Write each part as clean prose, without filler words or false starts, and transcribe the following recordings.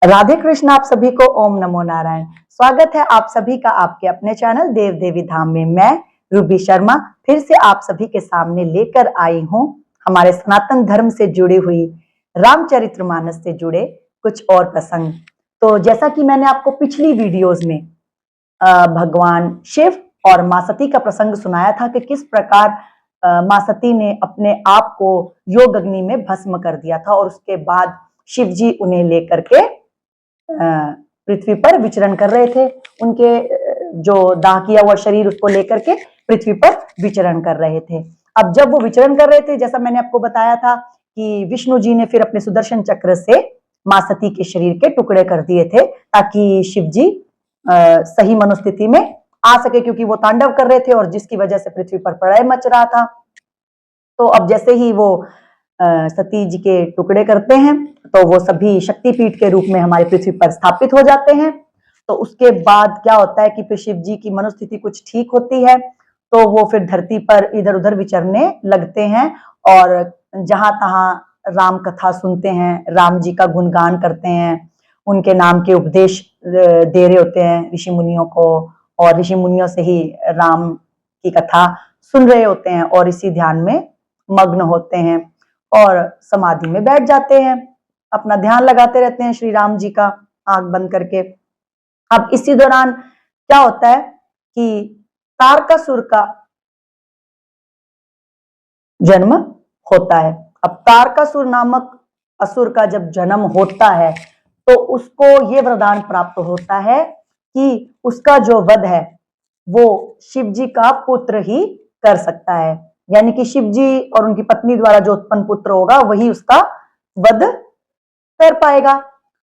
राधे कृष्ण। आप सभी को ओम नमो नारायण। स्वागत है आप सभी का आपके अपने चैनल देव देवी धाम में। मैं रूबी शर्मा फिर से आप सभी के सामने लेकर आई हूँ हमारे सनातन धर्म से जुड़ी हुई रामचरितमानस से जुड़े कुछ और प्रसंग। तो जैसा कि मैंने आपको पिछली वीडियोस में भगवान शिव और मां सती का प्रसंग सुनाया था कि किस प्रकार मां सती ने अपने आप को योग अग्नि में भस्म कर दिया था और उसके बाद शिव जी उन्हें लेकर के पृथ्वी पर विचरण कर रहे थे। उनके जो दाह किया हुआ शरीर उसको लेकर के पृथ्वी पर विचरण कर रहे थे। अब जब वो विचरण कर रहे थे, जैसा मैंने आपको बताया था कि विष्णु जी ने फिर अपने सुदर्शन चक्र से मां सती के शरीर के टुकड़े कर दिए थे ताकि शिव जी सही मनोस्थिति में आ सके, क्योंकि वो तांडव कर रहे थे और जिसकी वजह से पृथ्वी पर प्रलय मच रहा था। तो अब जैसे ही वो सती जी के टुकड़े करते हैं तो वो सभी शक्तिपीठ के रूप में हमारी पृथ्वी पर स्थापित हो जाते हैं। तो उसके बाद क्या होता है कि फिर शिव जी की मनोस्थिति कुछ ठीक होती है तो वो फिर धरती पर इधर उधर विचरने लगते हैं और जहां तहां राम कथा सुनते हैं, राम जी का गुणगान करते हैं, उनके नाम के उपदेश दे रहे होते हैं ऋषि मुनियों को, और ऋषि मुनियों से ही राम की कथा सुन रहे होते हैं और इसी ध्यान में मग्न होते हैं और समाधि में बैठ जाते हैं, अपना ध्यान लगाते रहते हैं श्री राम जी का आंख बंद करके। अब इसी दौरान क्या होता है कि तारकासुर का जन्म होता है। अब तारकासुर नामक असुर का जब जन्म होता है तो उसको ये वरदान प्राप्त होता है कि उसका जो वध है वो शिव जी का पुत्र ही कर सकता है, यानी कि शिव जी और उनकी पत्नी द्वारा जो उत्पन्न पुत्र होगा वही उसका वध कर पाएगा।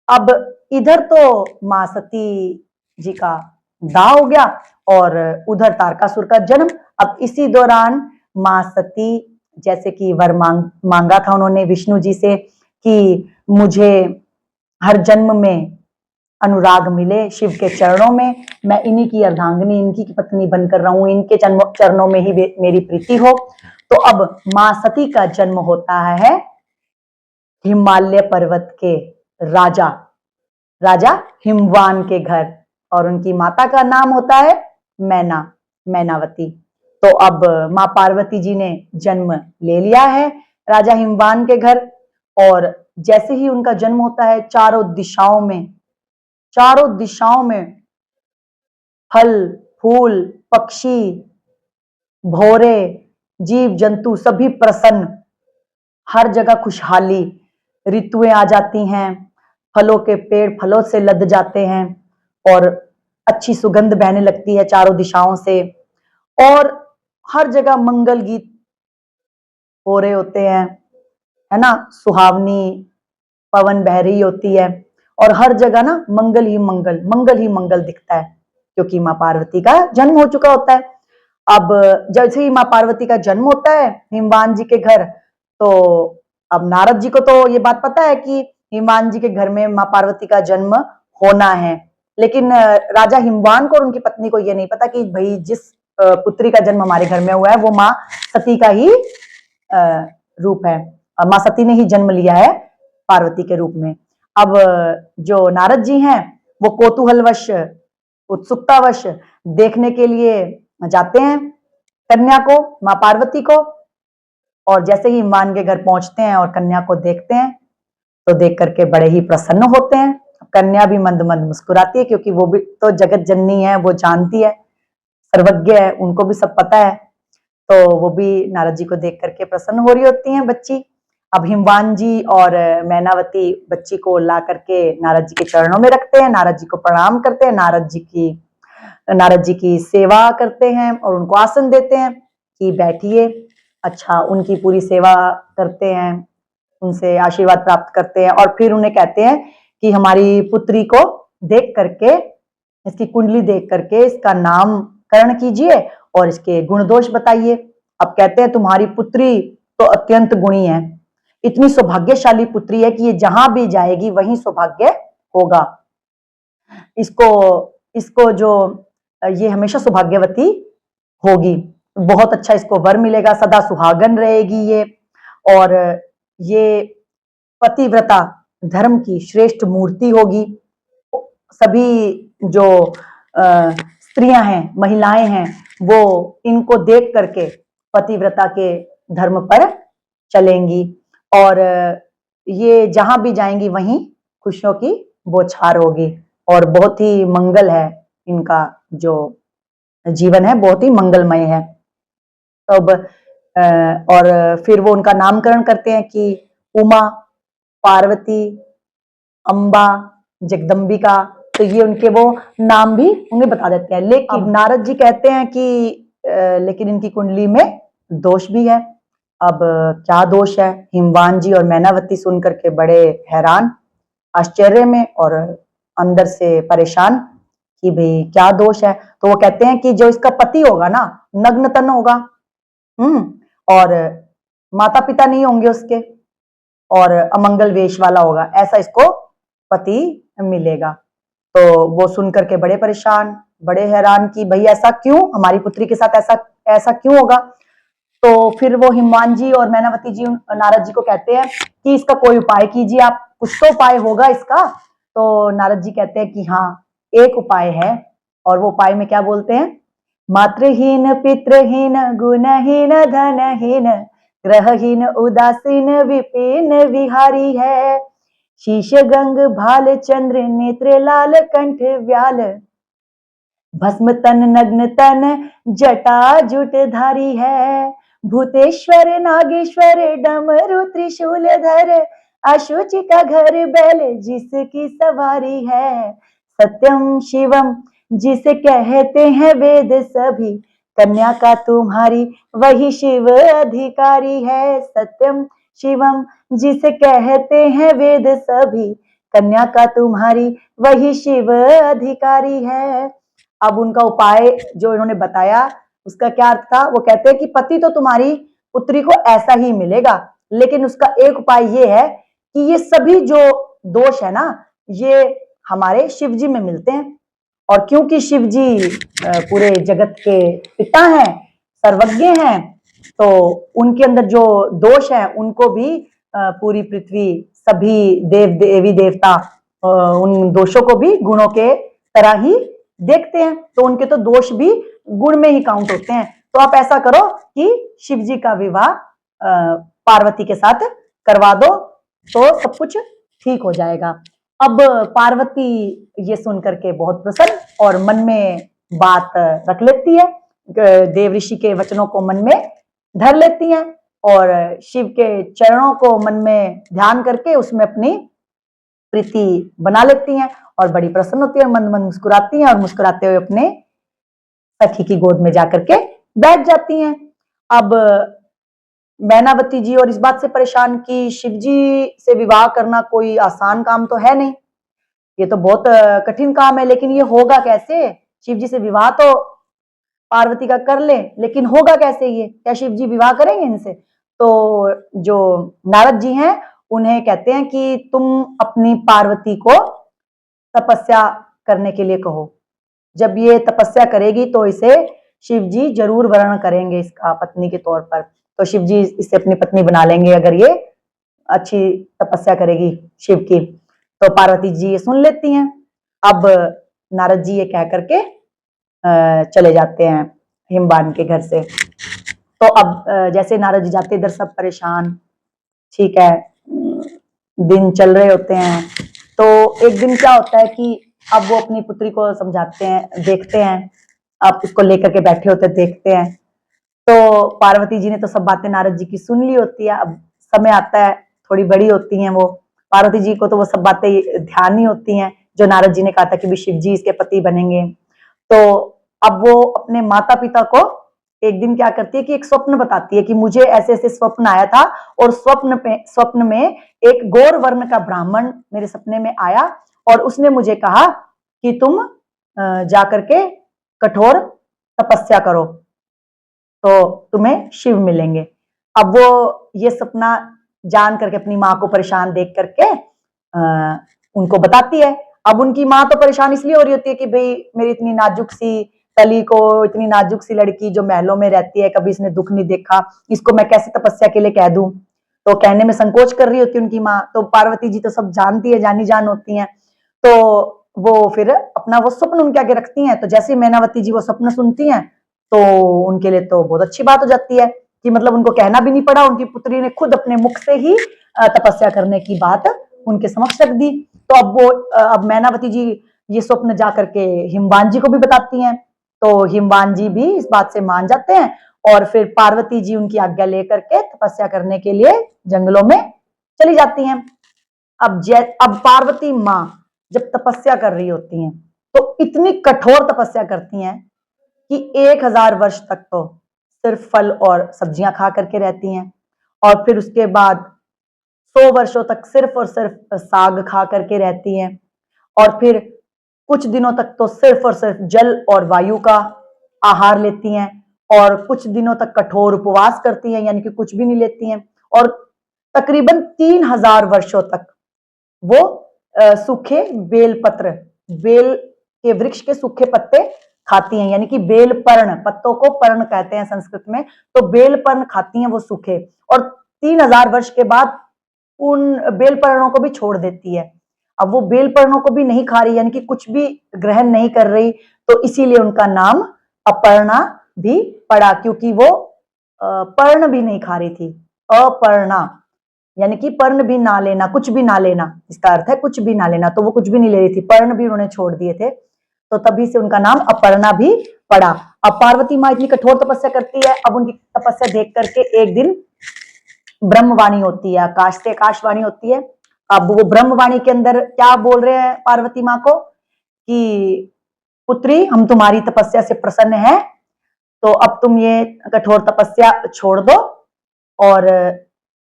अब इधर तो मां सती जी का दाह हो गया और उधर तारकासुर का जन्म। अब इसी दौरान मां सती जैसे कि वर मांगा था उन्होंने विष्णु जी से कि मुझे हर जन्म में अनुराग मिले शिव के चरणों में, मैं इन्हीं की अर्धांगिनी, इनकी की पत्नी बनकर रहूं, इनके चरणों में ही मेरी प्रीति हो। तो अब मां सती का जन्म होता है हिमालय पर्वत के राजा राजा हिमवान के घर और उनकी माता का नाम होता है मैनावती। तो अब मां पार्वती जी ने जन्म ले लिया है राजा हिमवान के घर और जैसे ही उनका जन्म होता है चारों दिशाओं में फल फूल पक्षी भौरे जीव जंतु सभी प्रसन्न, हर जगह खुशहाली, ऋतुएं आ जाती हैं, फलों के पेड़ फलों से लद जाते हैं और अच्छी सुगंध बहने लगती है चारों दिशाओं से और हर जगह मंगल गीत हो रहे होते हैं, है ना, सुहावनी पवन बह रही होती है और हर जगह ना मंगल ही मंगल दिखता है क्योंकि मां पार्वती का जन्म हो चुका होता है। अब जैसे ही मां पार्वती का जन्म होता है हिमवान जी के घर, तो अब नारद जी को तो ये बात पता है कि हिमवान जी के घर में मां पार्वती का जन्म होना है, लेकिन राजा हिमवान को और उनकी पत्नी को ये नहीं पता कि भाई जिस पुत्री का जन्म हमारे घर में हुआ है वो मां सती का ही रूप है, मां सती ने ही जन्म लिया है पार्वती के रूप में। अब जो नारद जी हैं वो कौतूहलवश उत्सुकतावश देखने के लिए जाते हैं कन्या को, मां पार्वती को, और जैसे ही हिमवान के घर पहुंचते हैं और कन्या को देखते हैं तो देख करके बड़े ही प्रसन्न होते हैं। कन्या भी मंद मंद मुस्कुराती है क्योंकि वो भी तो जगत जननी है, वो जानती है, सर्वज्ञ है, उनको भी सब पता है। तो वो भी नारद जी को देख करके प्रसन्न हो रही होती हैं बच्ची। अब हिमवान जी और मैनावती बच्ची को ला करके नारद जी के चरणों में रखते हैं, नारद जी को प्रणाम करते हैं, नारद जी की सेवा करते हैं और उनको आसन देते हैं कि बैठिए। अच्छा, उनकी पूरी सेवा करते हैं, उनसे आशीर्वाद प्राप्त करते हैं और फिर उन्हें कहते हैं कि हमारी पुत्री को देख करके, इसकी कुंडली देख करके इसका नामकरण कीजिए और इसके गुण दोष बताइए। अब कहते हैं तुम्हारी पुत्री तो अत्यंत गुणी है, इतनी सौभाग्यशाली पुत्री है कि ये जहां भी जाएगी वहीं सौभाग्य होगा, इसको इसको जो ये हमेशा सौभाग्यवती होगी, बहुत अच्छा इसको वर मिलेगा, सदा सुहागन रहेगी ये, और ये पतिव्रता धर्म की श्रेष्ठ मूर्ति होगी। सभी जो स्त्रियां हैं, महिलाएं हैं, वो इनको देख करके पतिव्रता के धर्म पर चलेंगी और ये जहां भी जाएंगी वहीं खुशियों की बौछार होगी और बहुत ही मंगल है, इनका जो जीवन है बहुत ही मंगलमय है। तब और फिर वो उनका नामकरण करते हैं कि उमा, पार्वती, अम्बा, जगदम्बिका, तो ये उनके वो नाम भी उन्हें बता देते हैं। लेकिन नारद जी कहते हैं कि लेकिन इनकी कुंडली में दोष भी है। अब क्या दोष है? हिमवान जी और मैनावती सुन करके बड़े हैरान, आश्चर्य में और अंदर से परेशान कि भाई क्या दोष है। तो वो कहते हैं कि जो इसका पति होगा ना, नग्न तन होगा, और माता पिता नहीं होंगे उसके, और अमंगल वेश वाला होगा, ऐसा इसको पति मिलेगा। तो वो सुन करके बड़े परेशान, बड़े हैरान कि भाई ऐसा क्यों, हमारी पुत्री के साथ ऐसा क्यों होगा। तो फिर वो हिमवान जी और मैनावती जी नारद जी को कहते हैं कि इसका कोई उपाय कीजिए आप, कुछ तो उपाय होगा इसका। तो नारद जी कहते हैं कि हाँ, एक उपाय है। और वो उपाय में क्या बोलते हैं? मातृहीन, पितृहीन, गुणहीन, धनहीन, ग्रहहीन, उदासीन, विपिन विहारी है। शीश गंग भाल चंद्र, नेत्र लाल, कंठ व्याल, भस्म तन नग्न तन, जटा जुट धारी है। भूतेश्वर नागेश्वर, डमरू त्रिशूल धर, अशुचि का घर बैल, जिसकी सवारी है। सत्यम शिवम, जिसे कहते हैं वेद सभी, कन्या का तुम्हारी वही शिव अधिकारी है। सत्यम शिवम, जिसे कहते हैं वेद सभी, कन्या का तुम्हारी वही शिव अधिकारी है। अब उनका उपाय जो इन्होंने बताया उसका क्या अर्थ था? वो कहते हैं कि पति तो तुम्हारी पुत्री को ऐसा ही मिलेगा, लेकिन उसका एक उपाय ये है कि ये सभी जो दोष है ना, ये हमारे शिव जी में मिलते हैं। और क्योंकि शिव जी पूरे जगत के पिता हैं, सर्वज्ञ हैं, तो उनके अंदर जो दोष है उनको भी पूरी पृथ्वी, सभी देव देवी देवता उन दोषों को भी गुणों के तरह ही देखते हैं। तो उनके तो दोष भी गुण में ही काउंट होते हैं। तो आप ऐसा करो कि शिव जी का विवाह पार्वती के साथ करवा दो, तो सब कुछ ठीक हो जाएगा। अब पार्वती ये सुन करके बहुत प्रसन्न और मन में बात रख लेती है, देव ऋषि के वचनों को मन में धर लेती हैं और शिव के चरणों को मन में ध्यान करके उसमें अपनी प्रीति बना लेती हैं और बड़ी प्रसन्न होती है, मन मन मुस्कुराती हैं और मुस्कुराते हुए अपने सखी की गोद में जाकर के बैठ जाती हैं। अब मैनावती जी और इस बात से परेशान कि शिव जी से विवाह करना कोई आसान काम तो है नहीं, ये तो बहुत कठिन काम है, लेकिन ये होगा कैसे? शिव जी से विवाह तो पार्वती का कर ले, लेकिन होगा कैसे ये? क्या शिव जी विवाह करेंगे इनसे? तो जो नारद जी हैं उन्हें कहते हैं कि तुम अपनी पार्वती को तपस्या करने के लिए कहो। जब ये तपस्या करेगी तो इसे शिव जी जरूर वर्ण करेंगे इसका पत्नी के तौर पर। तो शिव जी इसे अपनी पत्नी बना लेंगे अगर ये अच्छी तपस्या करेगी शिव की। तो पार्वती जी ये सुन लेती हैं। अब नारद जी ये कह करके चले जाते हैं हिमवान के घर से। तो अब जैसे नारद जी जाते इधर सब परेशान, ठीक है, दिन चल रहे होते हैं। तो एक दिन क्या होता है कि अब वो अपनी पुत्री को समझाते हैं, देखते हैं, अब उसको लेकर के बैठे होते देखते हैं। तो पार्वती जी ने तो सब बातें नारद जी की सुन ली होती है। अब समय आता है, थोड़ी बड़ी होती हैं वो, पार्वती जी को तो वो सब बातें ध्यान नहीं होती हैं जो नारद जी ने कहा था कि भी शिव जी इसके पति बनेंगे। तो अब वो अपने माता पिता को एक दिन क्या करती है कि एक स्वप्न बताती है कि मुझे ऐसे ऐसे स्वप्न आया था और स्वप्न में एक गौर वर्ण का ब्राह्मण मेरे सपने में आया और उसने मुझे कहा कि तुम जाकर के कठोर तपस्या करो तो तुम्हें शिव मिलेंगे। अब वो ये सपना जान करके अपनी माँ को परेशान देख करके उनको बताती है। अब उनकी माँ तो परेशान इसलिए हो रही होती है कि भाई मेरी इतनी नाजुक सी कली को, इतनी नाजुक सी लड़की जो महलों में रहती है, कभी इसने दुख नहीं देखा, इसको मैं कैसे तपस्या के लिए कह दूं। तो कहने में संकोच कर रही होती है उनकी माँ। तो पार्वती जी तो सब जानती है, जानी जान होती हैं, तो वो फिर अपना वो स्वप्न उनके आगे रखती हैं। तो जैसे ही मैनावती जी वो स्वप्न सुनती हैं तो उनके लिए तो बहुत अच्छी बात हो जाती है कि मतलब उनको कहना भी नहीं पड़ा, उनकी पुत्री ने खुद अपने मुख से ही तपस्या करने की बात उनके समक्ष रख दी। तो अब मैनावती जी ये स्वप्न जा करके हिमवान जी को भी बताती हैं, तो हिमवान जी भी इस बात से मान जाते हैं और फिर पार्वती जी उनकी आज्ञा लेकर के तपस्या करने के लिए जंगलों में चली जाती हैं। अब पार्वती माँ जब तपस्या कर रही होती हैं तो इतनी कठोर तपस्या करती हैं कि 1000 वर्ष तक तो सिर्फ फल और सब्जियां खा करके रहती हैं, और फिर उसके बाद 100 वर्षों तक सिर्फ और सिर्फ साग खा करके रहती हैं, और फिर कुछ दिनों तक तो सिर्फ और सिर्फ जल और वायु का आहार लेती हैं, और कुछ दिनों तक कठोर उपवास करती हैं, यानी कि कुछ भी नहीं लेती हैं, और तकरीबन 3000 वर्षों तक वो सूखे बेलपत्र, बेल के वृक्ष के सूखे पत्ते खाती हैं, यानी कि बेल पर्ण, पत्तों को पर्ण कहते हैं संस्कृत में, तो बेल पर्ण खाती हैं वो सूखे, और 3000 वर्ष के बाद उन बेल पर्णों को भी छोड़ देती है। अब वो बेल पर्णों को भी नहीं खा रही, यानी कि कुछ भी ग्रहण नहीं कर रही, तो इसीलिए उनका नाम अपर्णा भी पड़ा, क्योंकि वो पर्ण भी नहीं खा रही थी। अपर्णा यानी कि पर्ण भी ना लेना, कुछ भी ना लेना, इसका अर्थ है कुछ भी ना लेना, तो वो कुछ भी नहीं ले रही थी, पर्ण भी उन्होंने छोड़ दिए थे, तो तभी से उनका नाम अपर्णा भी पड़ा। अब पार्वती माँ इतनी कठोर तपस्या करती है, अब उनकी तपस्या देख करके एक दिन ब्रह्मवाणी होती है, आकाश से आकाशवाणी होती है। अब वो ब्रह्मवाणी के अंदर क्या बोल रहे हैं पार्वती माँ को कि पुत्री, हम तुम्हारी तपस्या से प्रसन्न हैं, तो अब तुम ये कठोर तपस्या छोड़ दो, और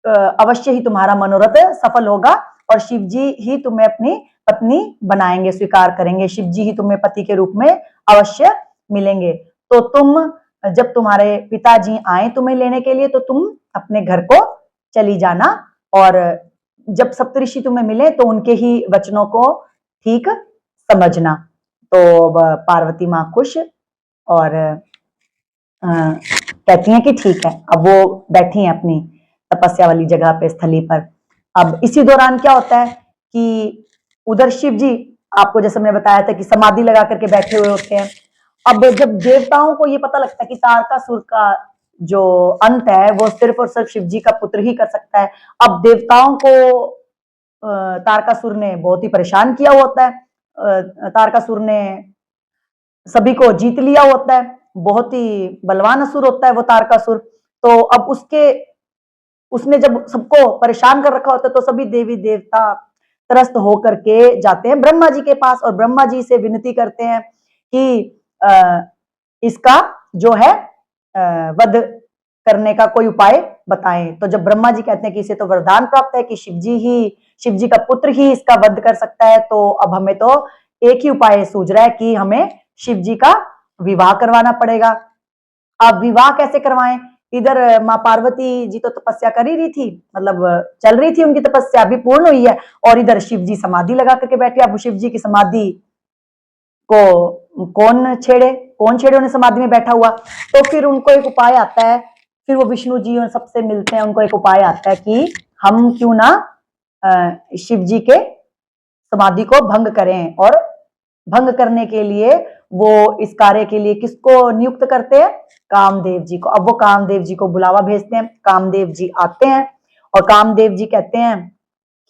अवश्य ही तुम्हारा मनोरथ सफल होगा, और शिव जी ही तुम्हें अपनी पत्नी बनाएंगे, स्वीकार करेंगे, शिव जी ही तुम्हें पति के रूप में अवश्य मिलेंगे। तो तुम, जब तुम्हारे पिताजी आए तुम्हें लेने के लिए, तो तुम अपने घर को चली जाना, और जब सप्तऋषि तुम्हें मिले तो उनके ही वचनों को ठीक समझना। तो पार्वती माँ खुश और कहती हैं कि ठीक है। अब वो बैठी हैं अपनी तपस्या वाली जगह पे, स्थली पर। अब इसी दौरान क्या होता है कि उधर शिव जी, आपको जैसे मैंने बताया था कि समाधि लगा करके बैठे हुए होते हैं। अब जब देवताओं को ये पता लगता है कि तारकासुर का जो अंत है वो सिर्फ और सिर्फ शिव जी का पुत्र ही कर सकता है। अब देवताओं को तारकासुर ने बहुत ही परेशान किया होता है। तारकासुर ने सभी को जीत लिया होता है, बहुत ही बलवान असुर होता है वो तारकासुर। तो अब उसने जब सबको परेशान कर रखा होता है, तो सभी देवी देवता त्रस्त होकर के जाते हैं ब्रह्मा जी के पास, और ब्रह्मा जी से विनती करते हैं कि इसका जो है वध करने का कोई उपाय बताएं। तो जब ब्रह्मा जी कहते हैं कि इसे तो वरदान प्राप्त है कि शिव जी का पुत्र ही इसका वध कर सकता है, तो अब हमें तो एक ही उपाय सूझ रहा है कि हमें शिव जी का विवाह करवाना पड़ेगा। अब विवाह कैसे करवाएं? इधर माँ पार्वती जी तो तपस्या कर ही रही थी, मतलब चल रही थी, उनकी तपस्या अभी पूर्ण हुई है, और इधर शिव जी समाधि लगा करके बैठे। अब शिव जी की समाधि को कौन छेड़े उन्हें समाधि में बैठा हुआ। तो फिर उनको एक उपाय आता है, फिर वो विष्णु जी और सबसे मिलते हैं, उनको एक उपाय आता है कि हम क्यों ना शिव जी के समाधि को भंग करें, और भंग करने के लिए वो इस कार्य के लिए किसको नियुक्त करते हैं? कामदेव जी को। अब वो कामदेव जी को बुलावा भेजते हैं, कामदेव जी आते हैं, और कामदेव जी कहते हैं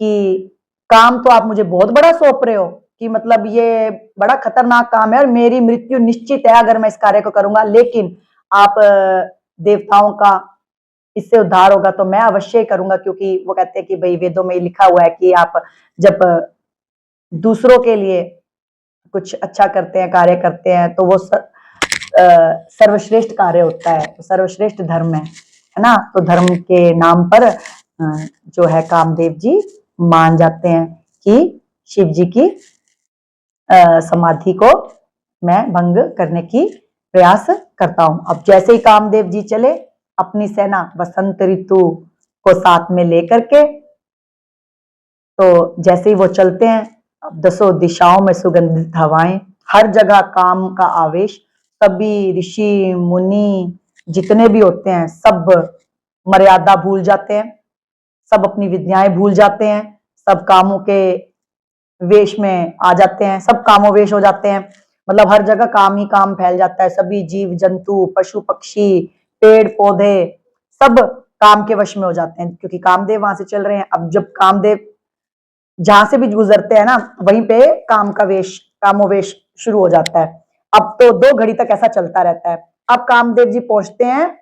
कि काम तो आप मुझे बहुत बड़ा सौंप रहे हो, कि मतलब ये बड़ा खतरनाक काम है और मेरी मृत्यु निश्चित है अगर मैं इस कार्य को करूंगा, लेकिन आप देवताओं का इससे उद्धार होगा तो मैं अवश्य ही करूंगा, क्योंकि वो कहते हैं कि भाई वेदों में लिखा हुआ है कि आप जब दूसरों के लिए कुछ अच्छा करते हैं, कार्य करते हैं, तो वो सर्वश्रेष्ठ कार्य होता है, सर्वश्रेष्ठ धर्म है ना। तो धर्म के नाम पर जो है कामदेव जी मान जाते हैं कि शिव जी की समाधि को मैं भंग करने की प्रयास करता हूं। अब जैसे ही कामदेव जी चले अपनी सेना वसंत ऋतु को साथ में लेकर के, तो जैसे ही वो चलते हैं, अब 10 दिशाओं में सुगंधित हवाएं, हर जगह काम का आवेश, सभी ऋषि मुनि जितने भी होते हैं सब मर्यादा भूल जाते हैं, सब अपनी विद्याएं भूल जाते हैं, सब कामों के वेश में आ जाते हैं, सब कामों वेश हो जाते हैं। मतलब हर जगह काम ही काम फैल जाता है, सभी जीव जंतु पशु पक्षी पेड़ पौधे सब काम के वश में हो जाते हैं, क्योंकि कामदेव वहां से चल रहे हैं। अब जब कामदेव जहां से भी गुजरते हैं ना, वहीं पे काम का वेश कामोवेश शुरू हो जाता है। अब तो 2 घड़ी तक ऐसा चलता रहता है। अब कामदेव जी पहुंचते हैं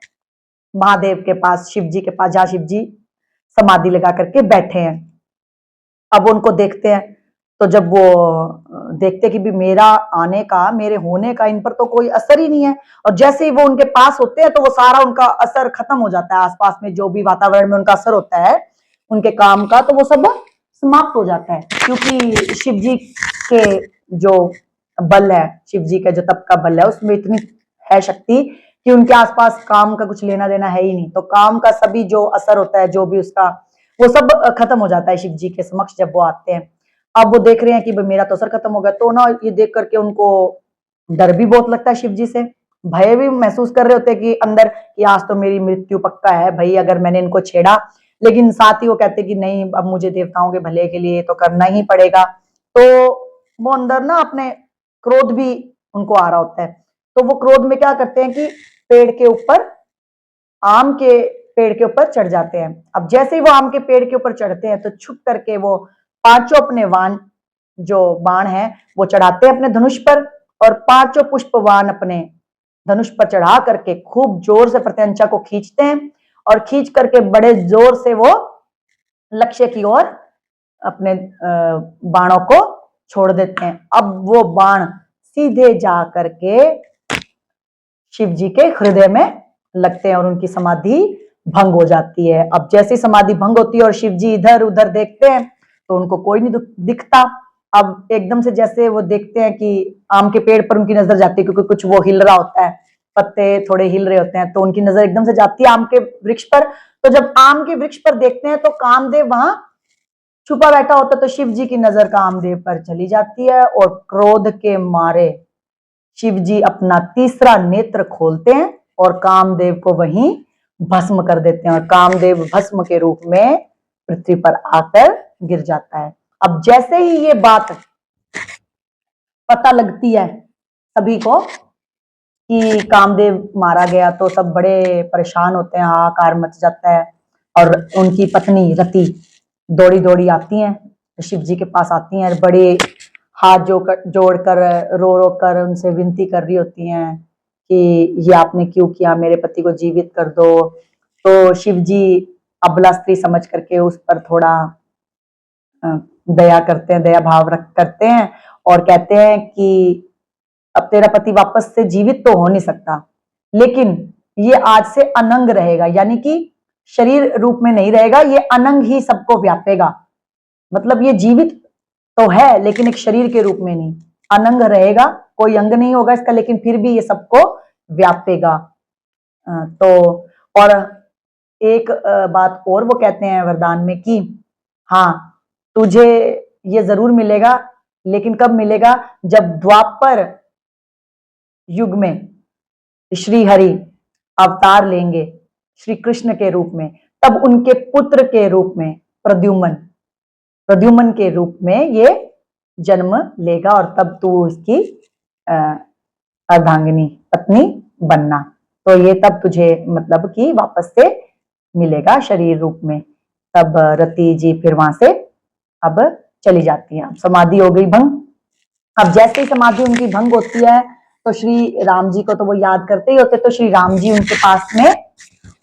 महादेव के पास, शिव जी के पास, जहां शिव जी समाधि लगा करके बैठे हैं। अब उनको देखते हैं, तो जब वो देखते हैं कि भी मेरा आने का, मेरे होने का इन पर तो कोई असर ही नहीं है, और जैसे ही वो उनके पास होते हैं तो वो सारा उनका असर खत्म हो जाता है। आसपास में जो भी वातावरण में उनका असर होता है उनके काम का, तो वो सब समाप्त हो जाता है, क्योंकि शिव जी के जो बल है, शिव जी का जो तप का बल है, उसमें इतनी है शक्ति कि उनके आसपास काम का कुछ लेना देना है ही नहीं। तो काम का सभी जो असर होता है, जो भी उसका, वो सब खत्म हो जाता है शिव जी के समक्ष जब वो आते हैं। अब वो देख रहे हैं कि भाई मेरा तो असर खत्म हो गया, तो ना ये देख करके उनको डर भी बहुत लगता है शिव जी से, भय भी महसूस कर रहे होते हैं कि अंदर कि आज तो मेरी मृत्यु पक्का है भाई, अगर मैंने इनको छेड़ा। लेकिन साथ ही वो कहते कि नहीं, अब मुझे देवताओं के भले के लिए तो करना ही पड़ेगा। तो वो अंदर ना अपने क्रोध भी उनको आ रहा होता है, तो वो क्रोध में क्या करते हैं कि पेड़ के ऊपर, आम के पेड़ के ऊपर चढ़ जाते हैं। अब जैसे ही वो आम के पेड़ के ऊपर चढ़ते हैं तो छुप करके वो 5 अपने बाण है वो चढ़ाते हैं अपने धनुष पर, और 5 पुष्पवान अपने धनुष पर चढ़ा करके खूब जोर से प्रत्यंचा को खींचते हैं, और खींच करके बड़े जोर से वो लक्ष्य की ओर अपने बाणों को छोड़ देते हैं। अब वो बाण सीधे जा करके शिव जी के हृदय में लगते हैं और उनकी समाधि भंग हो जाती है। अब जैसे समाधि भंग होती है और शिव जी इधर उधर देखते हैं तो उनको कोई नहीं दिखता। अब एकदम से जैसे वो देखते हैं कि आम के पेड़ पर उनकी नजर जाती है, क्योंकि कुछ वो हिल रहा होता है, पत्ते थोड़े हिल रहे होते हैं, तो उनकी नजर एकदम से जाती है आम के वृक्ष पर। तो जब आम के वृक्ष पर देखते हैं तो कामदेव वहां छुपा बैठा होता है, तो शिव जी की नजर कामदेव पर चली जाती है, और क्रोध के मारे शिव जी अपना तीसरा नेत्र खोलते हैं और कामदेव को वहीं भस्म कर देते हैं, और कामदेव भस्म के रूप में पृथ्वी पर आकर गिर जाता है। अब जैसे ही ये बात पता लगती है सभी को कि कामदेव मारा गया, तो सब बड़े परेशान होते हैं, हाहाकार मच जाता है। और उनकी पत्नी रति दौड़ी दौड़ी आती हैं, शिव जी के पास आती हैं, बड़े हाथ जोड़कर रो रो कर उनसे विनती कर रही होती हैं कि ये आपने क्यों किया, मेरे पति को जीवित कर दो। तो शिव जी अबला स्त्री समझ करके उस पर थोड़ा दया करते हैं, दया भाव करते हैं, और कहते हैं कि अब तेरा पति वापस से जीवित तो हो नहीं सकता, लेकिन ये आज से अनंग रहेगा, यानी कि शरीर रूप में नहीं रहेगा, ये अनंग ही सबको व्यापेगा। मतलब ये जीवित तो है लेकिन एक शरीर के रूप में नहीं, अनंग रहेगा, कोई अंग नहीं होगा इसका, लेकिन फिर भी ये सबको व्यापेगा। तो और एक बात और वो कहते हैं वरदान में कि हाँ, तुझे ये जरूर मिलेगा, लेकिन कब मिलेगा, जब द्वापर युग में श्री हरि अवतार लेंगे श्री कृष्ण के रूप में, तब उनके पुत्र के रूप में प्रद्युम्न के रूप में ये जन्म लेगा, और तब तू इसकी अर्धांगिनी पत्नी बनना। तो ये तब तुझे मतलब कि वापस से मिलेगा शरीर रूप में। तब रति जी फिर वहां से अब चली जाती है। समाधि हो गई भंग। अब जैसे ही समाधि उनकी भंग होती है तो श्री राम जी को तो वो याद करते ही होते, तो श्री राम जी उनके पास में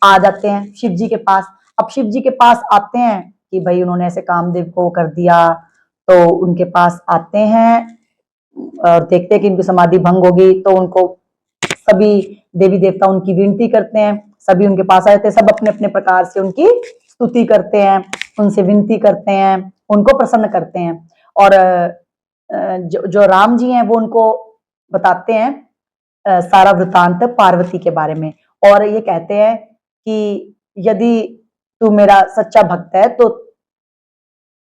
आ जाते हैं शिव जी के पास। अब शिव जी के पास आते हैं कि भाई उन्होंने ऐसे कामदेव को कर दिया, तो उनके पास आते हैं और देखते हैं कि इनकी समाधि भंग होगी। तो उनको सभी देवी देवता उनकी विनती करते हैं, सभी उनके पास आ जाते हैं, सब अपने अपने प्रकार से उनकी स्तुति करते हैं, उनसे विनती करते हैं, उनको प्रसन्न करते हैं। और जो राम जी हैं वो उनको बताते हैं सारा वृतांत पार्वती के बारे में, और ये कहते हैं कि यदि तू मेरा सच्चा भक्त है तो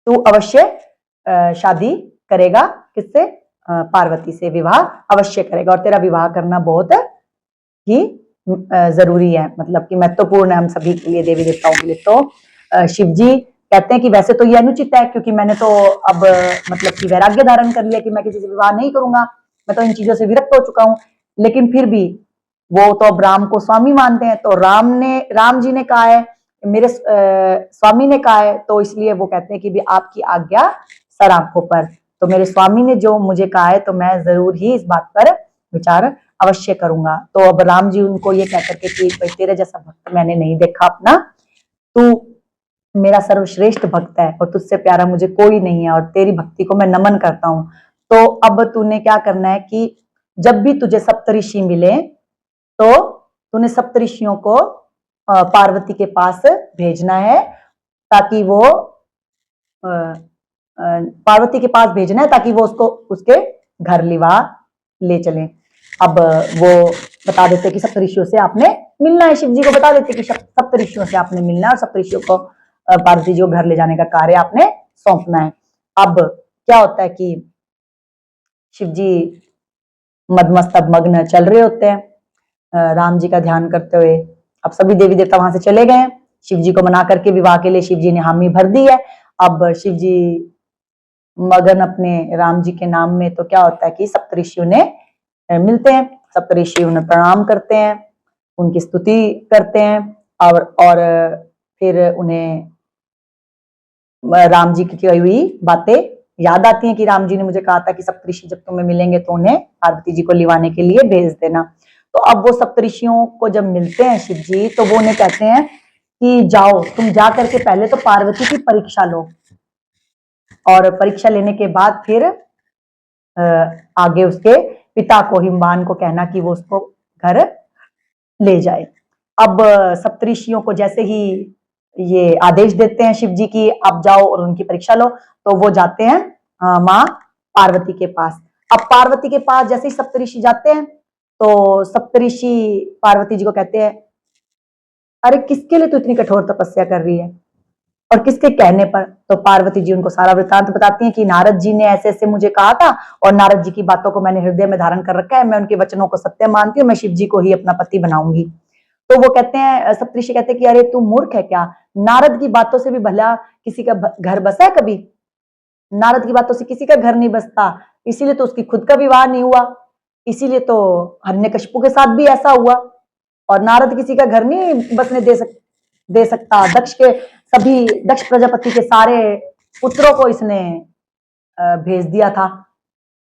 तू अवश्य शादी करेगा, किससे, पार्वती से विवाह अवश्य करेगा, और तेरा विवाह करना बहुत ही जरूरी है, मतलब कि महत्वपूर्ण है हम सभी के लिए, देवी देवताओं के लिए। तो शिव जी कहते हैं कि वैसे तो ये अनुचित है, क्योंकि मैंने तो अब मतलब कि वैराग्य धारण कर लिया कि मैं किसी से विवाह नहीं करूंगा, मैं तो इन चीजों से विरक्त हो चुका हूं। लेकिन फिर भी वो तो अब राम को स्वामी मानते हैं, तो राम जी ने कहा है, मेरे स्वामी ने कहा है, तो इसलिए वो कहते हैं कि भी आपकी आज्ञा सर आंखों पर। तो मेरे स्वामी ने जो मुझे कहा है तो मैं जरूर ही इस बात पर विचार अवश्य करूंगा। तो अब राम जी उनको ये कह करके कि तेरे जैसा भक्त मैंने नहीं देखा अपना, तू मेरा सर्वश्रेष्ठ भक्त है और तुझसे प्यारा मुझे कोई नहीं है और तेरी भक्ति को मैं नमन करता हूं। तो अब तूने क्या करना है कि जब भी तुझे सप्तऋषि मिले तो तूने सप्तऋषियों को पार्वती के पास भेजना है, ताकि वो पार्वती के पास भेजना है ताकि वो उसको उसके घर लिवा ले चले। अब वो बता देते कि सप्तऋषियों से आपने मिलना है, शिव जी को बता देते कि सप्तऋषियों से आपने मिलना है और सप्तऋषियों को पार्वती जी को घर ले जाने का कार्य आपने सौंपना है। अब क्या होता है कि शिव जी मदमस्तक मग्न चल रहे होते हैं राम जी का ध्यान करते हुए। अब सभी देवी देवता वहां से चले गए हैं, शिव जी को मना करके विवाह के लिए शिव जी ने हामी भर दी है। अब शिव जी मगन अपने राम जी के नाम में, तो क्या होता है कि सप्तऋषियों ने मिलते हैं, सप्तऋषि उन्हें प्रणाम करते हैं, उनकी स्तुति करते हैं और फिर उन्हें राम जी की कही हुई बातें याद आती हैं कि राम जी ने मुझे कहा था कि सप्तऋषि जब तुम्हें मिलेंगे तो उन्हें पार्वती जी को लिवाने के लिए भेज देना। तो अब वो सप्तऋषियों को जब मिलते हैं शिव जी, तो वो उन्हें कहते हैं कि जाओ तुम जा करके पहले तो पार्वती की परीक्षा लो और परीक्षा लेने के बाद फिर आगे उसके पिता को हिमवान को कहना कि वो उसको घर ले जाए। अब सप्तऋषियों को जैसे ही ये आदेश देते हैं शिव जी की आप जाओ और उनकी परीक्षा लो, तो वो जाते हैं माँ पार्वती के पास। अब पार्वती के पास जैसे ही सप्तऋषि जाते हैं तो सप्तऋषि पार्वती जी को कहते हैं, अरे किसके लिए तू इतनी कठोर तपस्या कर रही है और किसके कहने पर? तो पार्वती जी उनको सारा वृतांत बताती हैं कि नारद जी ने ऐसे ऐसे मुझे कहा था और नारद जी की बातों को मैंने हृदय में धारण कर रखा है, मैं उनके वचनों को सत्य मानती हूँ, मैं शिव जी को ही अपना पति बनाऊंगी। तो वो कहते हैं, सप्तऋषि कहते हैं कि अरे तू मूर्ख है क्या, नारद की बातों से भी भला किसी का घर बसा है कभी? नारद की बातों से किसी का घर नहीं बसता, इसीलिए तो उसकी खुद का विवाह नहीं हुआ, इसीलिए तो हिरण्यकशिपु के साथ भी ऐसा हुआ। और नारद किसी का घर नहीं बसने दे सकता। दक्ष प्रजापति के सारे पुत्रों को इसने भेज दिया था,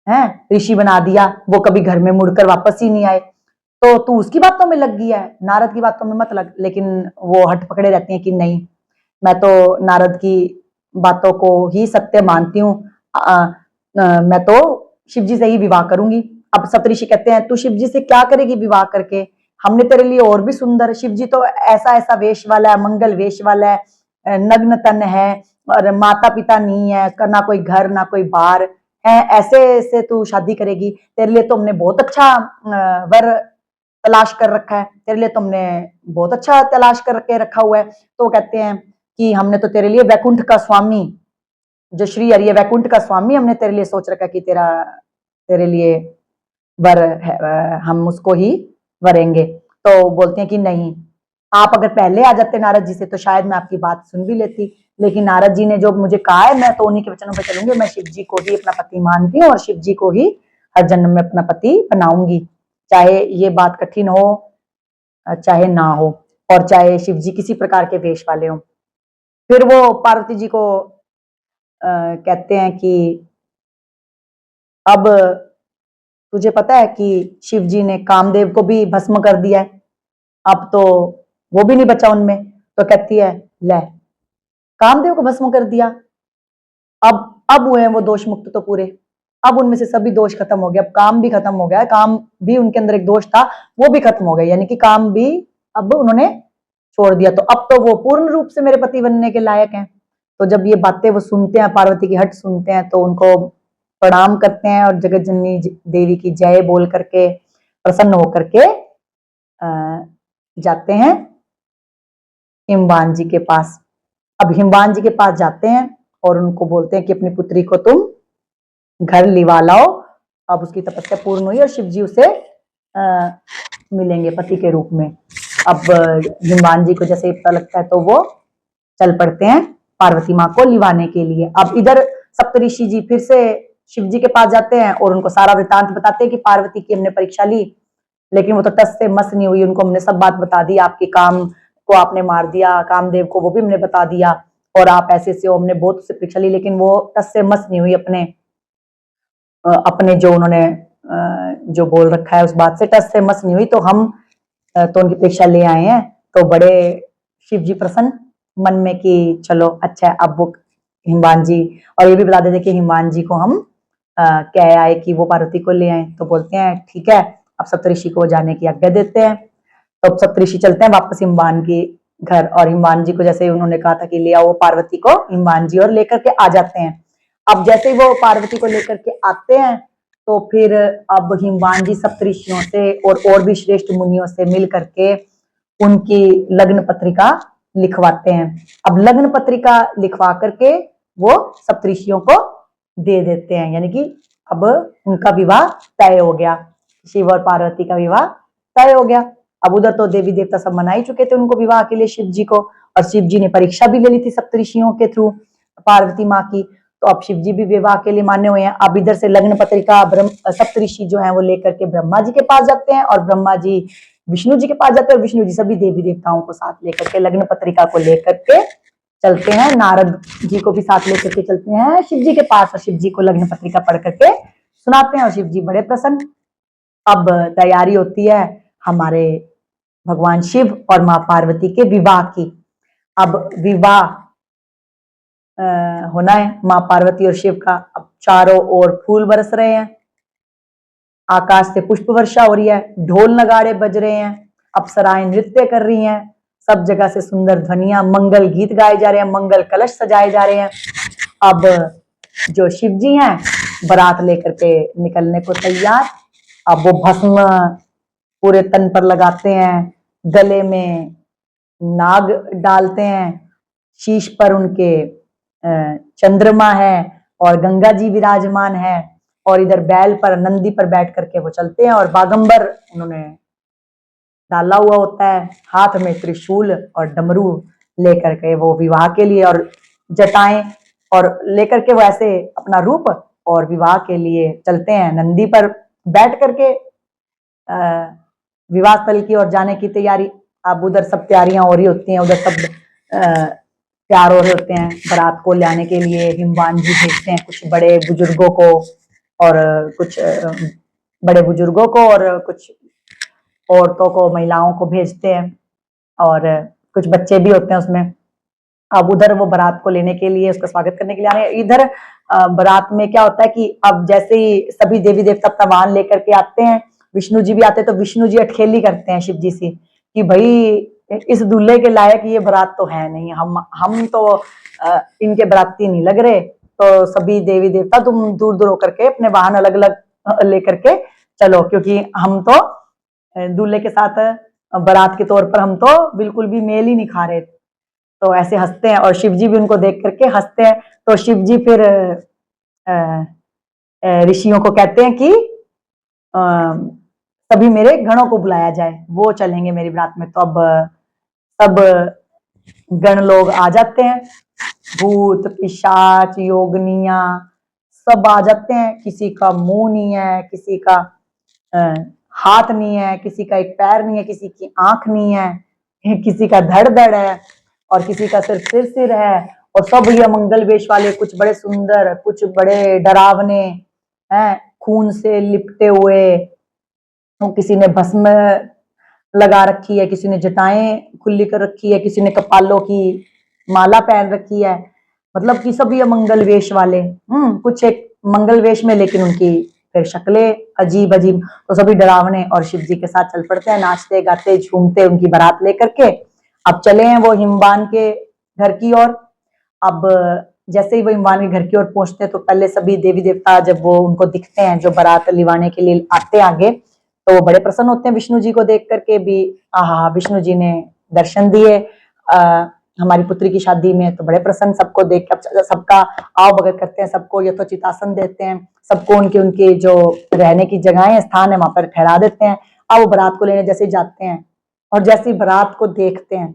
हैं ऋषि बना दिया, वो कभी घर में मुड़कर वापस ही नहीं आए। तो तू उसकी बातों में लग गया है, नारद की बातों में मत लग। लेकिन वो हट पकड़े रहती हैं कि नहीं, मैं तो नारद की बातों को ही सत्य मानती हूँ, मैं तो शिव जी से ही विवाह करूंगी। अब सप्तऋषि कहते हैं तू शिव जी से क्या करेगी विवाह करके, हमने तेरे लिए और भी सुंदर, शिव जी तो ऐसा ऐसा वेश वाला है, मंगल वेश वाला है, नग्न तन है और माता पिता नहीं है, ना कोई घर ना कोई बार है, ऐसे से तू शादी करेगी? तेरे लिए तो हमने बहुत अच्छा वर तलाश कर रखा है, तेरे लिए तुमने बहुत अच्छा तलाश करके रखा हुआ है। तो कहते हैं कि हमने तो तेरे लिए वैकुंठ का स्वामी, जो श्री हरि वैकुंठ का स्वामी हमने तेरे लिए सोच रखा कि तेरे लिए वर है, हम उसको ही वरेंगे। तो बोलते हैं कि नहीं, आप अगर पहले आ जाते नारद जी से तो शायद मैं आपकी बात सुन भी लेती, लेकिन नारद जी ने जो मुझे कहा है मैं तो उन्हीं के वचनों पर चलूंगी, मैं शिव जी को ही अपना पति मानती हूँ और शिव जी को ही हर जन्म में अपना पति बनाऊंगी, चाहे ये बात कठिन हो चाहे ना हो और चाहे शिव जी किसी प्रकार के वेश वाले हो। फिर वो पार्वती जी को कहते हैं कि अब तुझे पता है कि शिव जी ने कामदेव को भी भस्म कर दिया है, अब तो वो भी नहीं बचा उनमें। तो कहती है ले, कामदेव को भस्म कर दिया, अब हुए हैं वो दोष मुक्त तो पूरे, अब उनमें से सभी दोष खत्म हो गया, अब काम भी खत्म हो गया, काम भी उनके अंदर एक दोष था वो भी खत्म हो गया, यानी कि काम भी अब उन्होंने छोड़ दिया, तो अब तो वो पूर्ण रूप से मेरे पति बनने के लायक हैं। तो जब ये बातें वो सुनते हैं, पार्वती की हट सुनते हैं, तो उनको प्रणाम करते हैं और जगत जननी देवी की जय बोल करके प्रसन्न होकर के जाते हैं हिमवान जी के पास। अब हिमवान जी के पास जाते हैं और उनको बोलते हैं कि अपनी पुत्री को तुम घर लिवा लाओ। अब उसकी तपस्या पूर्ण हुई और शिव जी उसे मिलेंगे पति के रूप में। अब हिमवान जी को जैसे पता लगता है तो वो चल पड़ते हैं पार्वती माँ को लिवाने के लिए। अब इधर सप्तऋषि जी फिर से शिव जी के पास जाते हैं और उनको सारा वृतांत बताते हैं कि पार्वती की हमने परीक्षा ली, लेकिन वो तो टस से मस नहीं हुई। उनको हमने सब बात बता दी, आपके काम को आपने मार दिया, कामदेव को वो भी हमने बता दिया, और आप ऐसे से हो, हमने बहुत उससे परीक्षा ली, लेकिन वो टस से मस नहीं हुई अपने जो उन्होंने जो बोल रखा है उस बात से टस से मस नहीं हुई। तो हम तो उनकी परीक्षा ले आए हैं। तो बड़े शिव जी प्रसन्न मन में कि चलो अच्छा है। अब वो हिमवान जी, और ये भी बता देते कि हिमवान जी को हम कह आए कि वो पार्वती को ले आए। तो बोलते हैं ठीक है, अब सप्तऋषि को जाने की आज्ञा देते हैं। तो अब सप्तऋषि चलते हैं वापस हिमवान के घर, और हिमवान जी को जैसे ही उन्होंने कहा था कि ले आओ पार्वती को, हिमवान जी और लेकर के आ जाते हैं। अब जैसे ही वो पार्वती को लेकर के आते हैं तो फिर अब हिमवान जी सप्तऋषियों से और भी श्रेष्ठ मुनियों से मिल करके उनकी लग्न पत्रिका लिखवाते हैं। अब लग्न पत्रिका लिखवा करके वो सप्तऋषियों को दे देते हैं, यानी कि अब उनका विवाह तय हो गया, शिव और पार्वती का विवाह तय हो गया। अब उधर तो देवी देवता सब मना ही चुके थे उनको विवाह के लिए शिव जी को, और शिव जी ने परीक्षा भी ले ली थी सप्तऋषियों के थ्रू पार्वती माँ की। तो अब शिव जी भी विवाह के लिए माने हुए हैं। अब इधर से लग्न पत्रिका सप्तऋषि जो है वो लेकर के ब्रह्मा जी के पास जाते हैं, और ब्रह्मा जी विष्णु जी के पास जाते हैं, और विष्णु जी सभी देवी देवताओं को साथ लेकर के लग्न पत्रिका को लेकर के चलते हैं। नारद जी को भी साथ लेकर के चलते हैं शिव जी के पास, और शिव जी को लग्न पत्रिका पढ़ करके सुनाते हैं, और शिव जी बड़े प्रसन्न। अब तैयारी होती है हमारे भगवान शिव और माँ पार्वती के विवाह की। अब विवाह होना है माँ पार्वती और शिव का। अब चारों ओर फूल बरस रहे हैं, आकाश से पुष्प वर्षा हो रही है, ढोल नगाड़े बज रहे हैं, अप्सराएं नृत्य कर रही हैं, सब जगह से सुंदर ध्वनियां, मंगल गीत गाए जा रहे हैं, मंगल कलश सजाए जा रहे हैं। अब जो शिव जी हैं बारात लेकर के निकलने को तैयार। अब वो भस्म पूरे तन पर लगाते हैं, गले में नाग डालते हैं, शीश पर उनके चंद्रमा है और गंगा जी विराजमान है, और इधर बैल पर नंदी पर बैठ करके वो चलते हैं, और बागंबर उन्होंने डाला हुआ होता है, हाथ में त्रिशूल और डमरू लेकर के वो विवाह के लिए, और जटाएं और लेकर के वो ऐसे अपना रूप और विवाह के लिए चलते हैं। नंदी पर बैठ करके विवाह स्थल की ओर जाने की तैयारी। अब उधर सब तैयारियां हो रही होती हैं, उधर सब तैयार हो रहे होते हैं बारात को लाने के लिए। हिमवान जी भेजते हैं कुछ बड़े बुजुर्गों को, और कुछ बड़े बुजुर्गों को और कुछ औरतों को, महिलाओं को भेजते हैं, और कुछ बच्चे भी होते हैं उसमें। अब उधर वो बारात को लेने के लिए, उसका स्वागत करने के लिए आ रहे हैं। इधर बारात में क्या होता है कि अब जैसे ही सभी देवी देवता अपना वाहन लेकर के आते हैं, विष्णु जी भी आते हैं, तो विष्णु जी अठखेली करते हैं शिव जी से कि भाई इस दूल्हे के लायक ये बारात तो है नहीं, हम तो इनके बाराती नहीं लग रहे। तो सभी देवी देवता तुम दूर दूर होकर के अपने वाहन अलग अलग लेकर के चलो, क्योंकि हम तो दूल्हे के साथ बारात के तौर पर हम तो बिल्कुल भी मेल ही नहीं खा रहे। तो ऐसे हंसते हैं, और शिव जी भी उनको देख करके हंसते हैं। तो शिव जी फिर ऋषियों को कहते हैं कि सभी मेरे गणों को बुलाया जाए, वो चलेंगे मेरी बारात में। तो अब सब गण लोग आ जाते हैं, भूत पिशाच योगनिया सब आ जाते हैं। किसी का मुंह नहीं है, किसी का हाथ नहीं है, किसी का एक पैर नहीं है, किसी की आंख नहीं है, किसी का धड़ धड़ है, और किसी का सिर्फ सिर है, और सब ये मंगल वेश वाले, कुछ बड़े सुंदर, कुछ बड़े डरावने हैं, खून से लिपटे हुए। किसी ने भस्म लगा रखी है, किसी ने जटाएं खुली कर रखी है, किसी ने कपालों की माला पहन रखी है। मतलब कि सब ये मंगल वेश वाले, कुछ एक मंगल वेश में, लेकिन उनकी फिर शक्लें अजीब अजीब। तो सभी डरावने, और शिव जी के साथ चल पड़ते हैं, नाचते गाते झूमते उनकी बारात लेकर के। अब चले हैं वो हिमवान के घर की ओर। अब जैसे ही वो हिमवान के घर की ओर पहुंचते हैं, तो पहले सभी देवी देवता जब वो उनको दिखते हैं जो बारात लिवाने के लिए आते हैं आगे, तो वो बड़े प्रसन्न होते हैं विष्णु जी को देख करके भी। आहा, विष्णु जी ने दर्शन दिए हमारी पुत्री की शादी में, तो बड़े प्रसन्न, सबको देख कर सबका आव भगत करते हैं, सबको यथोचित आसन देते हैं, सबको उनके उनके जो रहने की जगहें स्थान है वहां पर ठहरा देते हैं। अब वो बारात को लेने जैसे जाते हैं, और जैसे बारात को देखते हैं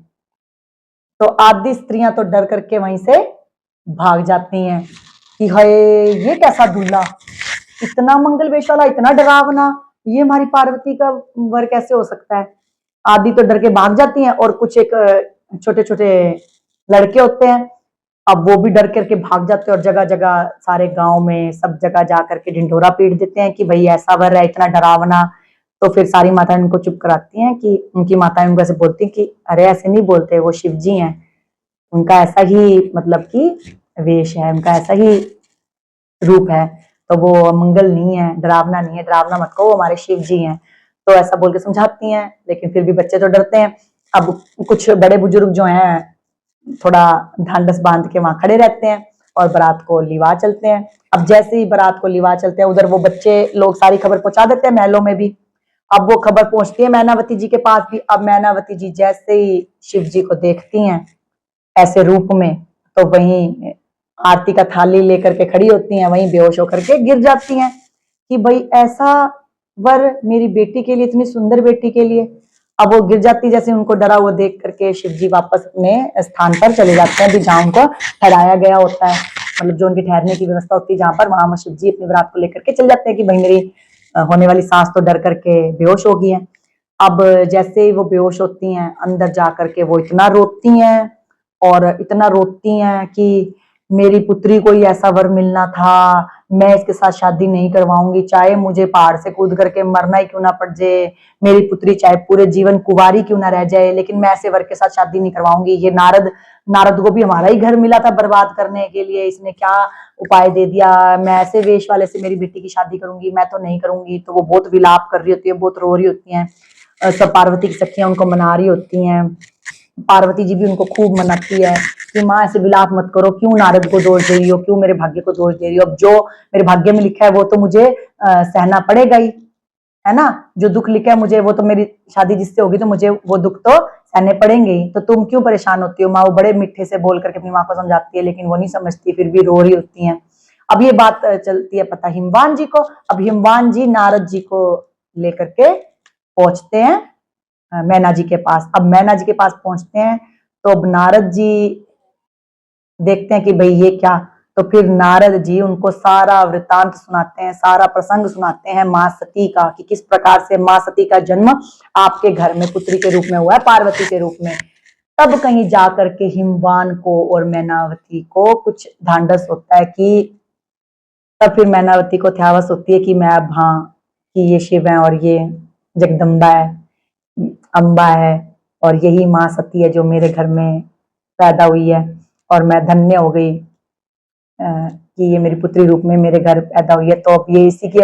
तो आधी स्त्रियां तो डर करके वहीं से भाग जाती हैं कि हाय ये कैसा दूल्हा, इतना मंगल वेश वाला, इतना डरावना, ये हमारी पार्वती का वर कैसे हो सकता है। आदि तो डर के भाग जाती हैं और कुछ एक छोटे छोटे लड़के होते हैं, अब वो भी डर करके भाग जाते हैं और जगह जगह सारे गांव में सब जगह जा करके ढिंढोरा पीट देते हैं कि भाई ऐसा वर है इतना डरावना। तो फिर सारी माताएं उनको चुप कराती हैं कि उनकी माताएं उनको ऐसे बोलती हैं कि अरे ऐसे नहीं बोलते, वो शिव जी हैं, उनका ऐसा ही मतलब कि वेश है, उनका ऐसा ही रूप है, तो वो मंगल नहीं है, डरावना नहीं है, डरावना मत कहो, वो हमारे शिव जी हैं। तो ऐसा बोल के समझाती हैं, लेकिन फिर भी बच्चे तो डरते हैं। अब कुछ बड़े बुजुर्ग जो हैं थोड़ा ढांढस बांध के वहां खड़े रहते हैं और बारात को लिवा चलते हैं। अब जैसे ही बारात को लिवा चलते हैं, उधर वो बच्चे लोग सारी खबर पहुंचा देते हैं महलों में भी। अब वो खबर पहुंचती है मैनावती जी के पास भी। अब मैनावती जी जैसे ही शिव जी को देखती हैं ऐसे रूप में, तो वहीं आरती का थाली लेकर के खड़ी होती हैं, वहीं बेहोश होकर के गिर जाती हैं कि भाई ऐसा वर मेरी बेटी के लिए, इतनी सुंदर बेटी के लिए। अब वो गिर जाती, जैसे उनको डरा हुआ देख करके शिव जी वापस अपने स्थान पर चले जाते हैं, जहां उनको ठहराया गया होता है, मतलब जो उनकी ठहरने की व्यवस्था होती है जहां पर, वहां शिव जी अपनी बारात को लेकर के चले जाते हैं कि भाई मेरी होने वाली सास तो डर करके बेहोश हो गई है। अब जैसे ही वो बेहोश होती हैं, अंदर जा करके वो इतना रोती हैं और इतना रोती हैं कि मेरी पुत्री को ही ऐसा वर मिलना था, मैं इसके साथ शादी नहीं करवाऊंगी, चाहे मुझे पहाड़ से कूद करके मरना ही क्यों ना पड़ जाए, मेरी पुत्री चाहे पूरे जीवन कुंवारी क्यों ना रह जाए, लेकिन मैं ऐसे वर के साथ शादी नहीं करवाऊंगी। ये नारद नारद को भी हमारा ही घर मिला था बर्बाद करने के लिए, इसने क्या उपाय दे दिया, मैं ऐसे वेश वाले से मेरी बेटी की शादी करूंगी, मैं तो नहीं करूंगी। तो वो बहुत विलाप कर रही होती है, बहुत रो रही होती हैं, सब पार्वती की सखियां उनको मना रही होती हैं। पार्वती जी भी उनको खूब मनाती है कि माँ ऐसे विलाप मत करो, क्यों नारद को दोष दे रही हो, क्यों मेरे भाग्य को दोष दे रही हो, अब जो मेरे भाग्य में लिखा है वो तो मुझे सहना पड़ेगा ही, है ना, जो दुख लिखा है मुझे वो तो, मेरी शादी जिससे होगी तो मुझे वो दुख तो सहने पड़ेंगे ही, तो तुम क्यों परेशान होती हो। माँ वो बड़े मीठे से बोल करके अपनी माँ को समझाती है, लेकिन वो नहीं समझती, फिर भी रो रही होती है। अब ये बात चलती है पता हिमवान जी को। अब हिमवान जी नारद जी को लेकर के पहुंचते हैं मैना जी के पास। अब मैना जी के पास पहुंचते हैं तो अब नारद जी देखते हैं कि भाई ये क्या, तो फिर नारद जी उनको सारा वृतांत सुनाते हैं, सारा प्रसंग सुनाते हैं माँ सती का, कि किस प्रकार से माँ सती का जन्म आपके घर में पुत्री के रूप में हुआ है, पार्वती के रूप में। तब कहीं जा करके हिमवान को और मैनावती को कुछ ढांढस होता है कि, तब फिर मैनावती को ध्यावस होती है कि मैं अब, हाँ, कि ये शिव है और ये जगदम्बा है, अम्बा है, और यही माँ सती है जो मेरे घर में पैदा हुई है, और मैं धन्य हो गई कि ये मेरी पुत्री रूप में मेरे घर पैदा हुई है। तो अब ये इसी की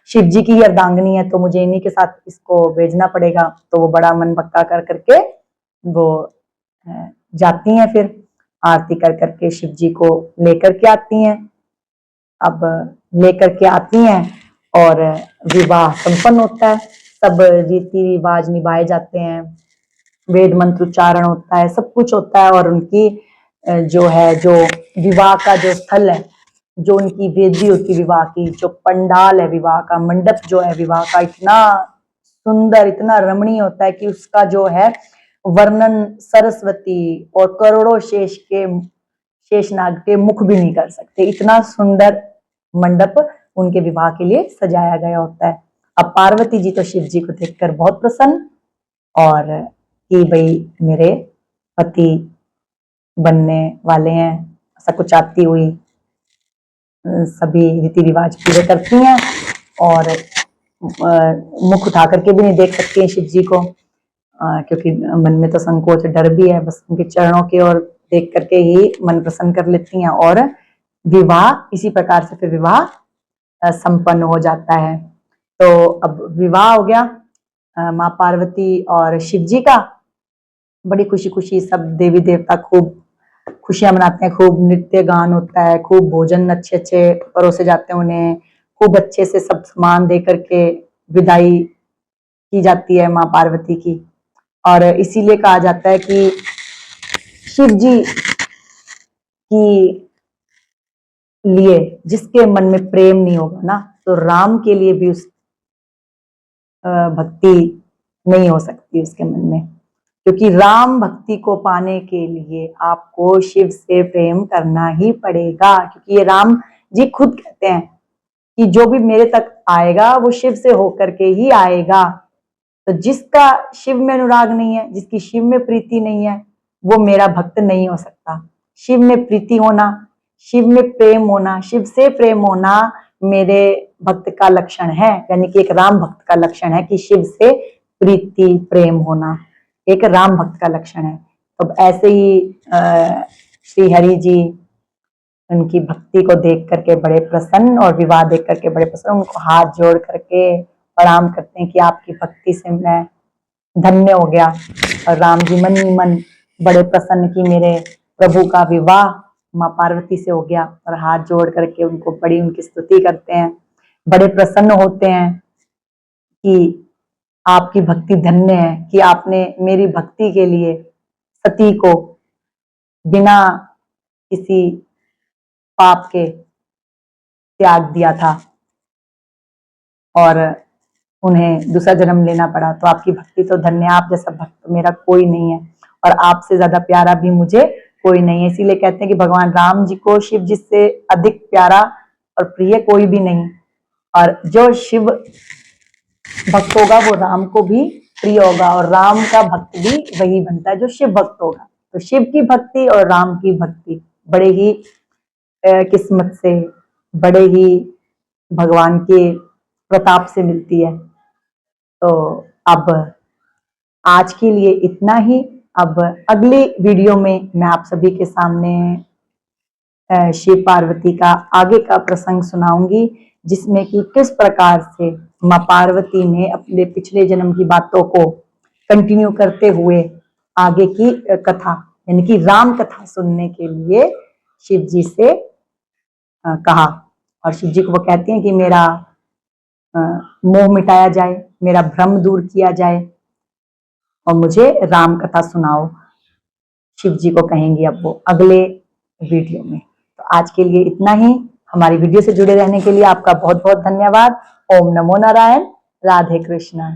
शिव जी की ही अर्धांगिनी है, तो मुझे इन्हीं के साथ इसको भेजना पड़ेगा। तो वो बड़ा मन पक्का कर करके वो जाती हैं, फिर आरती कर करके शिव जी को लेकर के आती हैं। अब लेकर के आती हैं और विवाह संपन्न होता है, सब रीति रिवाज निभाए जाते हैं, वेद मंत्र उच्चारण होता है, सब कुछ होता है। और उनकी जो है, जो विवाह का जो स्थल है, जो उनकी वेदी होती है विवाह की, जो पंडाल है विवाह का, मंडप जो है विवाह का, इतना सुंदर, इतना रमणीय होता है कि उसका जो है वर्णन सरस्वती और करोड़ों शेषनाग के मुख भी नहीं कर सकते, इतना सुंदर मंडप उनके विवाह के लिए सजाया गया होता है। अब पार्वती जी तो शिव जी को देखकर बहुत प्रसन्न, और कि भाई मेरे पति बनने वाले हैं, ऐसा कुछ आती हुई सभी रीति रिवाज पूरे करती हैं, और मुख उठा करके भी नहीं देख सकती हैं शिव जी को, क्योंकि मन में तो संकोच डर भी है, बस उनके चरणों की ओर देख करके ही मन प्रसन्न कर लेती हैं। और विवाह इसी प्रकार से फिर विवाह संपन्न हो जाता है। तो अब विवाह हो गया माँ पार्वती और शिव जी का, बड़ी खुशी खुशी सब देवी देवता खूब खुशियां मनाते हैं, खूब नृत्य गान होता है, खूब भोजन अच्छे अच्छे परोसे जाते हैं उन्हें, खूब अच्छे से सब सामान दे करके विदाई की जाती है माँ पार्वती की। और इसीलिए कहा जाता है कि शिव जी की लिए जिसके मन में प्रेम नहीं होगा ना, तो राम के लिए भी उस भक्ति नहीं हो सकती उसके मन में। क्योंकि राम भक्ति को पाने के लिए आपको शिव से प्रेम करना ही पड़ेगा, क्योंकि ये राम जी खुद कहते हैं कि जो भी मेरे तक आएगा वो शिव से होकर के ही आएगा। तो जिसका शिव में अनुराग नहीं है, जिसकी शिव में प्रीति नहीं है, वो मेरा भक्त नहीं हो सकता। शिव में प्रीति होना, शिव में प्रेम होना, शिव से प्रेम होना मेरे भक्त का लक्षण है, यानी कि एक राम भक्त का लक्षण है कि शिव से प्रीति प्रेम होना एक राम भक्त का लक्षण है। अब ऐसे ही श्री हरि जी उनकी भक्ति को देख करके बड़े प्रसन्न और विवाह देख करके बड़े प्रसन्न, उनको हाथ जोड़ करके प्रणाम करते हैं कि आपकी भक्ति से मैं धन्य हो गया। और राम जी मन ही मन बड़े प्रसन्न कि मेरे प्रभु का विवाह माँ पार्वती से हो गया, और हाथ जोड़ करके उनको बड़ी उनकी स्तुति करते हैं, बड़े प्रसन्न होते हैं कि आपकी भक्ति धन्य है कि आपने मेरी भक्ति के लिए सती को बिना किसी पाप के त्याग दिया था और उन्हें दूसरा जन्म लेना पड़ा। तो आपकी भक्ति तो धन्य, आप जैसा भक्त मेरा कोई नहीं है और आपसे ज्यादा प्यारा भी मुझे कोई नहीं है। इसीलिए कहते हैं कि भगवान राम जी को शिव जी से अधिक प्यारा और प्रिय कोई भी नहीं, और जो शिव भक्त होगा वो राम को भी प्रिय होगा, और राम का भक्त भी वही बनता है जो शिव भक्त होगा। तो शिव की भक्ति और राम की भक्ति बड़े ही किस्मत से, बड़े ही भगवान के प्रताप से मिलती है। तो अब आज के लिए इतना ही। अब अगली वीडियो में मैं आप सभी के सामने शिव पार्वती का आगे का प्रसंग सुनाऊंगी, जिसमें कि किस प्रकार से माँ पार्वती ने अपने पिछले जन्म की बातों को कंटिन्यू करते हुए आगे की कथा यानी कि राम कथा सुनने के लिए शिव जी से कहा, और शिव जी को वो कहती हैं कि मेरा मोह मिटाया जाए, मेरा भ्रम दूर किया जाए और मुझे राम कथा सुनाओ। शिव जी को कहेंगी अब वो अगले वीडियो में। तो आज के लिए इतना ही। हमारी वीडियो से जुड़े रहने के लिए आपका बहुत बहुत धन्यवाद। ओम नमो नारायण। राधे कृष्ण।